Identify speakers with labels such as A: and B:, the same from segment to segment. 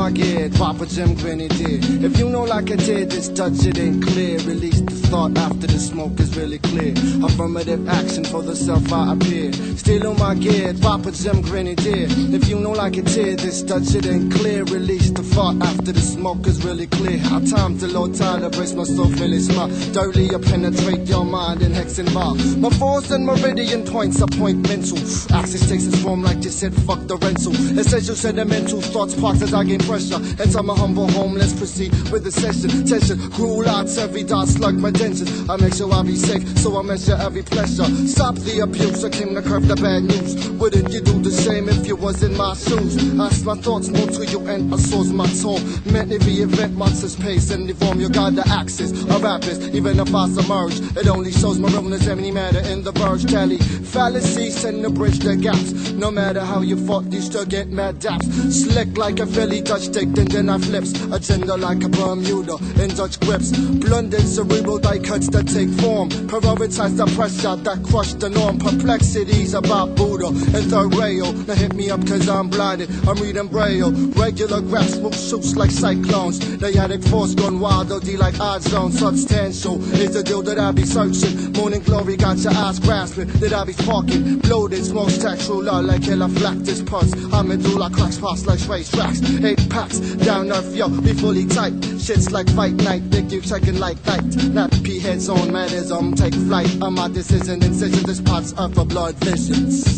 A: my gear, drop a gem grenadier. If you know like I did, this Dutch it ain't clear. Release the thought after the smoke is really clear. Affirmative action for the self I appear. Still on my gear, drop a gem grenadier. If you know like I did, this Dutch it ain't clear. Release the thought after the smoke is really clear. Our time to low tide, brace myself really smart. Dirty, I penetrate your mind in hex and bar. My force and meridian points are point mental. Axis takes its form like you said, fuck the rental. Essential sentimental thoughts sparks as I gain pressure. Enter my humble home, let's proceed with the session. Tension, cruel arts, every dart slug my dentures. I make sure I be safe, so I measure every pleasure. Stop the abuse, I came to curb the bad news. Wouldn't you do the same if you was in my shoes? Ask my thoughts more to you and I source my tone. Meant to reinvent monsters pace and deform your guide the axis of rappers. Even if I submerge, it only shows my realness, any matter in the verge. Tally, fallacies and to bridge the gaps. No matter how you fought, you still get mad daps. Slick like a Philly Dutch stick, then I flips. Agenda like a Bermuda in Dutch grips. Blunted cerebral die cuts that take form. Prioritize the pressure that crush the norm. Perplexities about Buddha and third rail. Now hit me up cause I'm blinded, I'm reading braille. Regular grassroots shoots like cyclones. Dyadic force gone wild, OD like odd zone. Substantial is the deal that I be searching. Morning glory got your eyes grasping. That I be sparking. Bloated, smoke textual love like hell. I flack this pulse. I'm medulla cracks past like race tracks. 8 packs down earth, yo, be fully tight. Shit's like fight night, think you checking like night. Not P heads on matters, take flight. My decision, incision, this pot's up for blood visions.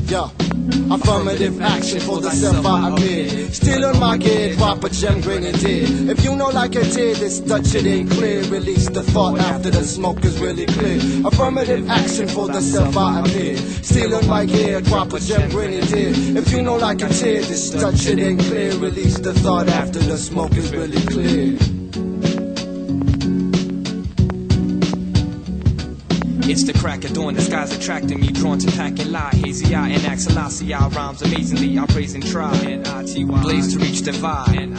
A: Yo, affirmative action for the self I appear. Still on my gear, drop a gem grenadier. If you know like I did, this Dutch it ain't clear. Release the thought after the smoke is really clear. Affirmative action for the self I appear. Still on my gear, drop a gem grenadier. If you know like I did, this Dutch it ain't clear. Release the thought after the smoke is really clear.
B: It's the crack of dawn, the sky's attracting me. Drawn to pack and lie, hazy eye and Axelassie rhymes amazingly, I praise and try. Blaze to reach divide.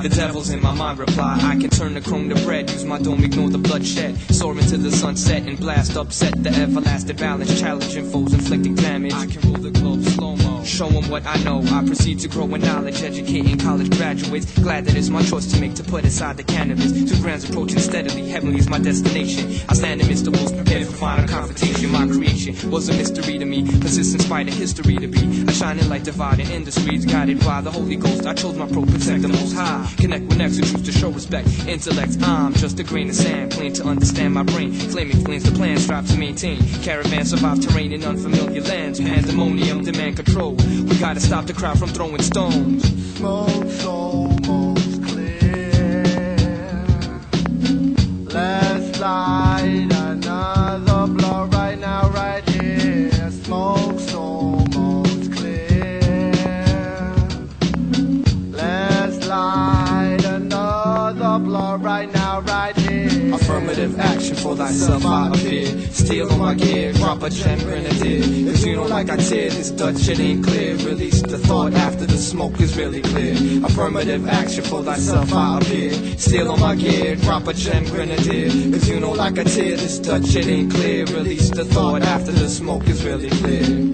B: The devil's in my mind reply. I can turn the chrome to bread, use my dome, ignore the bloodshed. Soar into the sunset and blast upset the everlasting balance. Challenging foes, inflicting damage. I can rule the globe slow-mo, show them what I know. I proceed to grow in knowledge, educating college graduates. Glad that it's my choice to make, to put aside the cannabis. 2 grams approaching steadily, heavenly is my destination. I stand amidst the wolves prepared for final confrontation. My creation was a mystery to me, persistent spite of history to be. A shining light dividing industries, guided by the Holy Ghost. I chose my pro, protect the most high. Connect with next who choose to show respect. Intellect, I'm just a grain of sand, plain to understand my brain. Flaming flames, the plan strive to maintain. Caravan survive terrain in unfamiliar lands. Pandemonium, demand control. We gotta stop the crowd from throwing stones.
A: Smoke's almost clear. Let's light another blow right now, right here. Smoke's almost clear. Let's light another blow right now, right here. Affirmative action for thyself I appear. Steel on my gear, drop a gem grenadier. If you don't like I did, this Dutch shit ain't clear. Release the thought after the smoke is really clear. Affirmative action for thyself I appear. Steel on my gear, drop a gem grenadier. If you don't like I did, this Dutch shit ain't clear. Release the thought after the smoke is really clear.